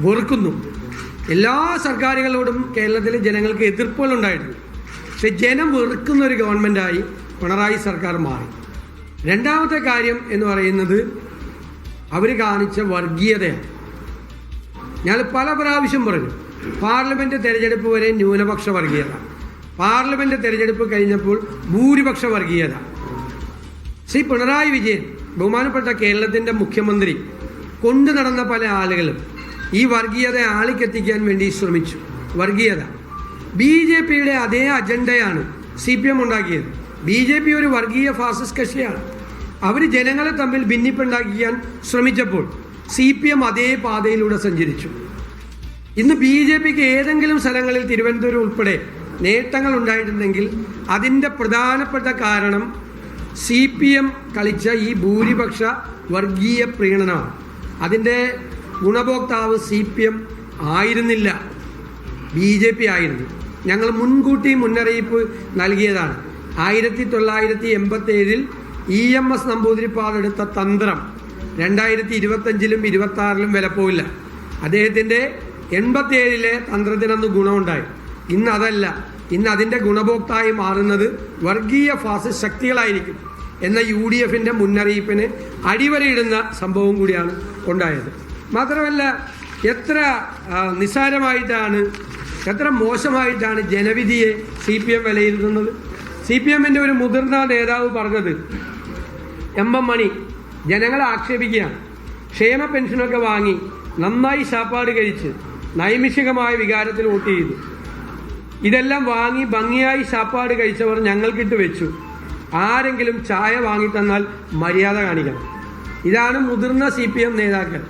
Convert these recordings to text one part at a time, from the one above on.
വെറുക്കുന്നു. എല്ലാ സർക്കാരുകളോടും കേരളത്തിലെ ജനങ്ങൾക്ക് എതിർപ്പുകളുണ്ടായിരുന്നു. പക്ഷെ ജനം വെറുക്കുന്ന ഒരു ഗവൺമെൻറ്റായി പിണറായി സർക്കാർ മാറി. രണ്ടാമത്തെ കാര്യം എന്ന് പറയുന്നത് അവർ കാണിച്ച വർഗീയതയാണ്. ഞാൻ പല പ്രാവശ്യം പറഞ്ഞു, പാർലമെൻറ്റ് തെരഞ്ഞെടുപ്പ് വരെ ന്യൂനപക്ഷ വർഗീയത, പാർലമെൻറ്റ് തെരഞ്ഞെടുപ്പ് കഴിഞ്ഞപ്പോൾ ഭൂരിപക്ഷ വർഗീയത. ശ്രീ പിണറായി വിജയൻ, ബഹുമാനപ്പെട്ട കേരളത്തിൻ്റെ മുഖ്യമന്ത്രി, കൊണ്ടു നടന്ന പല ആളുകളും ഈ വർഗീയത ആളിക്കെത്തിക്കാൻ വേണ്ടി ശ്രമിച്ചു. വർഗീയത BJPയുടെ അതേ അജണ്ടയാണ് CPM ഉണ്ടാക്കിയത്. BJP ഒരു വർഗീയ ഫാസിസ്റ്റ് കക്ഷിയാണ്. അവർ ജനങ്ങളെ തമ്മിൽ ഭിന്നിപ്പുണ്ടാക്കിക്കാൻ ശ്രമിച്ചപ്പോൾ CPM അതേ പാതയിലൂടെ സഞ്ചരിച്ചു. ഇന്ന് BJPക്ക് ഏതെങ്കിലും സ്ഥലങ്ങളിൽ തിരുവനന്തപുരം ഉൾപ്പെടെ നേട്ടങ്ങൾ ഉണ്ടായിട്ടുണ്ടെങ്കിൽ അതിൻ്റെ പ്രധാനപ്പെട്ട കാരണം CPM കളിച്ച ഈ ഭൂരിപക്ഷ വർഗീയ പ്രീണനമാണ്. അതിൻ്റെ ഗുണഭോക്താവ് CPM ആയിരുന്നില്ല, BJP ആയിരുന്നു. ഞങ്ങൾ മുൻകൂട്ടി മുന്നറിയിപ്പ് നൽകിയതാണ്. 1987 EMS നമ്പൂതിരിപ്പാട് എടുത്ത തന്ത്രം 2025-ലും 2026-ലും വിലപ്പോവില്ല. അദ്ദേഹത്തിൻ്റെ 87-ലെ തന്ത്രത്തിനന്ന് ഗുണമുണ്ടായി. ഇന്ന് അതല്ല. ഇന്ന് അതിൻ്റെ ഗുണഭോക്തായി മാറുന്നത് വർഗീയ ഫാസിസ്റ്റ് ശക്തികളായിരിക്കും എന്ന UDFൻ്റെ മുന്നറിയിപ്പിന് അടിവരയിടുന്ന സംഭവം കൂടിയാണ് ഉണ്ടായത്. മാത്രമല്ല, എത്ര നിസ്സാരമായിട്ടാണ്, എത്ര മോശമായിട്ടാണ് ജനവിധിയെ CPM വിലയിരുത്തുന്നത്. CPMൻ്റെ ഒരു മുതിർന്ന നേതാവ് പറഞ്ഞത്, MM മണി ജനങ്ങളെ ആക്ഷേപിക്കുകയാണ്. ക്ഷേമ പെൻഷനൊക്കെ വാങ്ങി നന്നായി ശാപ്പാട് കഴിച്ച് നൈമിഷികമായ വികാരത്തിൽ വോട്ട് ചെയ്തു. ഇതെല്ലാം വാങ്ങി ഭംഗിയായി ശാപ്പാട് കഴിച്ചവർ ഞങ്ങൾക്കിട്ട് വെച്ചു. ആരെങ്കിലും ചായ വാങ്ങിത്തന്നാൽ മര്യാദ കാണിക്കണം. ഇതാണ് മുതിർന്ന CPM നേതാക്കൾ.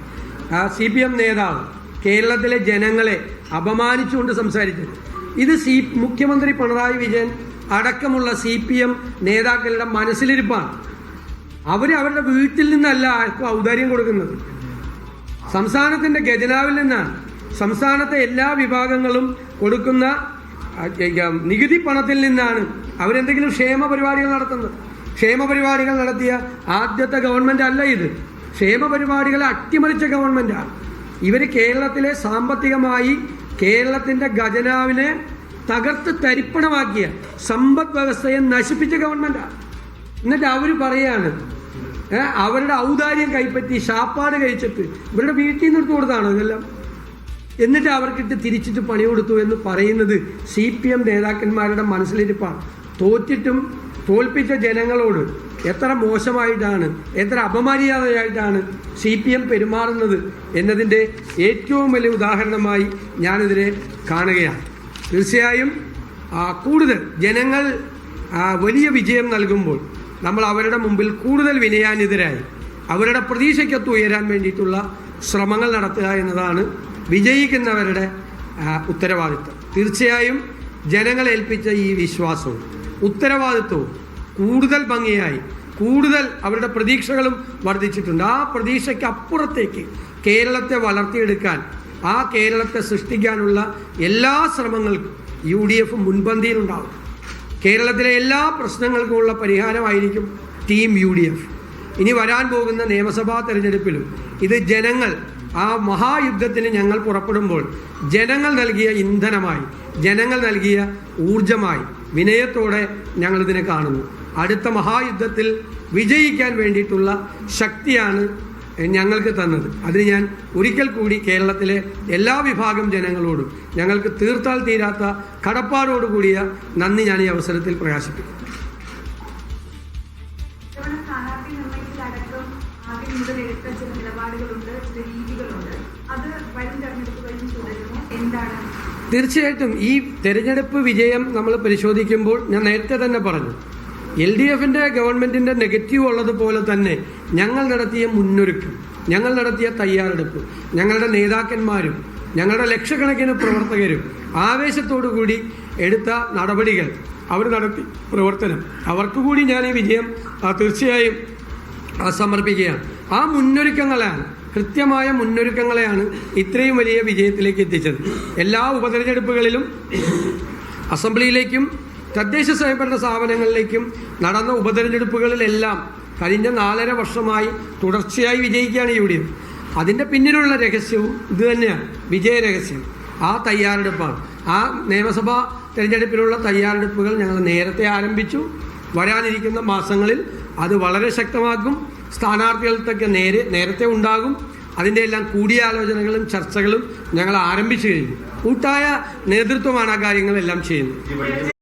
CPM നേതാവ് കേരളത്തിലെ ജനങ്ങളെ അപമാനിച്ചുകൊണ്ട് സംസാരിച്ചത്. ഇത് മുഖ്യമന്ത്രി പിണറായി വിജയൻ അടക്കമുള്ള CPM നേതാക്കളുടെ മനസ്സിലിരിപ്പാണ്. അവരുടെ വീട്ടിൽ നിന്നല്ല ഇപ്പോൾ ഔദാര്യം കൊടുക്കുന്നത്, സംസ്ഥാനത്തിൻ്റെ ഖജനാവിൽ നിന്നാണ്. സംസ്ഥാനത്തെ എല്ലാ വിഭാഗങ്ങളും കൊടുക്കുന്ന നികുതി പണത്തിൽ നിന്നാണ് അവരെന്തെങ്കിലും ക്ഷേമ പരിപാടികൾ നടത്തുന്നത്. ക്ഷേമ പരിപാടികൾ നടത്തിയ ആദ്യത്തെ ഗവൺമെൻറ് അല്ല ഇത്. ക്ഷേമ പരിപാടികളെ അട്ടിമറിച്ച ഗവൺമെൻറ്റാണ്. ഇവർ കേരളത്തിലെ സാമ്പത്തികമായി കേരളത്തിൻ്റെ ഖജനാവിനെ തകർത്ത് തരിപ്പണമാക്കിയ സമ്പദ് വ്യവസ്ഥയെ നശിപ്പിച്ച ഗവൺമെൻറ്റാണ്. എന്നിട്ട് അവർ പറയാണ് അവരുടെ ഔദാര്യം കൈപ്പറ്റി ശാപ്പാട് കഴിച്ചിട്ട് ഇവരുടെ വീട്ടിൽ നിന്ന് എടുത്തു കൊടുത്താണ് ഇതെല്ലാം. എന്നിട്ട് അവർക്കിട്ട് തിരിച്ചിട്ട് പണി കൊടുത്തു എന്ന് പറയുന്നത് CPM നേതാക്കന്മാരുടെ മനസ്സിലിരിപ്പാണ്. തോറ്റിട്ടും തോൽപ്പിച്ച ജനങ്ങളോട് എത്ര മോശമായിട്ടാണ്, എത്ര അപമര്യാദയായിട്ടാണ് CPM പെരുമാറുന്നത് എന്നതിൻ്റെ ഏറ്റവും വലിയ ഉദാഹരണമായി ഞാനിതിനെ കാണുകയാണ്. തീർച്ചയായും കൂടുതൽ ജനങ്ങൾ വലിയ വിജയം നൽകുമ്പോൾ നമ്മൾ അവരുടെ മുമ്പിൽ കൂടുതൽ വിനയാന്വിതരായി അവരുടെ പ്രതീക്ഷയ്ക്കൊത്ത് ഉയരാൻ വേണ്ടിയിട്ടുള്ള ശ്രമങ്ങൾ നടത്തുക എന്നതാണ് വിജയിക്കുന്നവരുടെ ഉത്തരവാദിത്വം. തീർച്ചയായും ജനങ്ങളെ ഏൽപ്പിച്ച ഈ വിശ്വാസവും ഉത്തരവാദിത്വവും കൂടുതൽ ഭംഗിയായി, കൂടുതൽ അവരുടെ പ്രതീക്ഷകളും വർദ്ധിച്ചിട്ടുണ്ട്. ആ പ്രതീക്ഷയ്ക്ക് അപ്പുറത്തേക്ക് കേരളത്തെ വളർത്തിയെടുക്കാൻ, ആ കേരളത്തെ സൃഷ്ടിക്കാനുള്ള എല്ലാ ശ്രമങ്ങൾക്കും UDF മുൻപന്തിയിലുണ്ടാവും. കേരളത്തിലെ എല്ലാ പ്രശ്നങ്ങൾക്കുമുള്ള പരിഹാരമായിരിക്കും ടീം UDF. ഇനി വരാൻ പോകുന്ന നിയമസഭാ തെരഞ്ഞെടുപ്പിലും ഇത് ജനങ്ങൾ, ആ മഹായുദ്ധത്തിന് ഞങ്ങൾ പുറപ്പെടുമ്പോൾ ജനങ്ങൾ നൽകിയ ഇന്ധനമായി, ജനങ്ങൾ നൽകിയ ഊർജമായി വിനയത്തോടെ ഞങ്ങളിതിനെ കാണുന്നു. അടുത്ത മഹായുദ്ധത്തിൽ വിജയിക്കാൻ വേണ്ടിയിട്ടുള്ള ശക്തിയാണ് ഞങ്ങൾക്ക് തന്നത്. അതിന് ഞാൻ ഒരിക്കൽ കൂടി കേരളത്തിലെ എല്ലാ വിഭാഗം ജനങ്ങളോടും ഞങ്ങൾക്ക് തീർത്താൽ തീരാത്ത കടപ്പാടോടുകൂടിയ നന്ദി ഞാൻ ഈ അവസരത്തിൽ പ്രകാശിപ്പിക്കും. തീർച്ചയായിട്ടും ഈ തെരഞ്ഞെടുപ്പ് വിജയം നമ്മൾ പരിശോധിക്കുമ്പോൾ ഞാൻ നേരത്തെ തന്നെ പറഞ്ഞു, LDFൻ്റെ ഗവൺമെൻറ്റിൻ്റെ നെഗറ്റീവ് ഉള്ളതുപോലെ തന്നെ ഞങ്ങൾ നടത്തിയ മുന്നൊരുക്കം, ഞങ്ങൾ നടത്തിയ തയ്യാറെടുപ്പ്, ഞങ്ങളുടെ നേതാക്കന്മാരും ഞങ്ങളുടെ ലക്ഷക്കണക്കിന് പ്രവർത്തകരും ആവേശത്തോടു കൂടി എടുത്ത നടപടികൾ, അവർ നടത്തി പ്രവർത്തനം, അവർക്ക് കൂടി ഞാൻ ഈ വിജയം തീർച്ചയായും സമർപ്പിക്കുകയാണ്. ആ മുന്നൊരുക്കങ്ങളാണ്, കൃത്യമായ മുന്നൊരുക്കങ്ങളെയാണ് ഇത്രയും വലിയ വിജയത്തിലേക്ക് എത്തിച്ചത്. എല്ലാ ഉപതെരഞ്ഞെടുപ്പുകളിലും അസംബ്ലിയിലേക്കും തദ്ദേശ സ്വയംഭരണ സ്ഥാപനങ്ങളിലേക്കും നടന്ന ഉപതെരഞ്ഞെടുപ്പുകളിലെല്ലാം കഴിഞ്ഞ 4.5 വർഷമായി തുടർച്ചയായി വിജയിക്കുകയാണ് UDF. അതിൻ്റെ പിന്നിലുള്ള രഹസ്യവും ഇത് തന്നെയാണ്, വിജയരഹസ്യം. ആ തയ്യാറെടുപ്പാണ്. ആ നിയമസഭാ തെരഞ്ഞെടുപ്പിലുള്ള തയ്യാറെടുപ്പുകൾ ഞങ്ങൾ നേരത്തെ ആരംഭിച്ചു. വരാനിരിക്കുന്ന മാസങ്ങളിൽ അത് വളരെ ശക്തമാക്കും. സ്ഥാനാർത്ഥികൾക്കൊക്കെ നേരത്തെ ഉണ്ടാകും. അതിൻ്റെ എല്ലാം കൂടിയാലോചനകളും ചർച്ചകളും ഞങ്ങൾ ആരംഭിച്ചു കഴിഞ്ഞു. കൂട്ടായ നേതൃത്വമാണ് ആ കാര്യങ്ങളെല്ലാം ചെയ്യുന്നത്.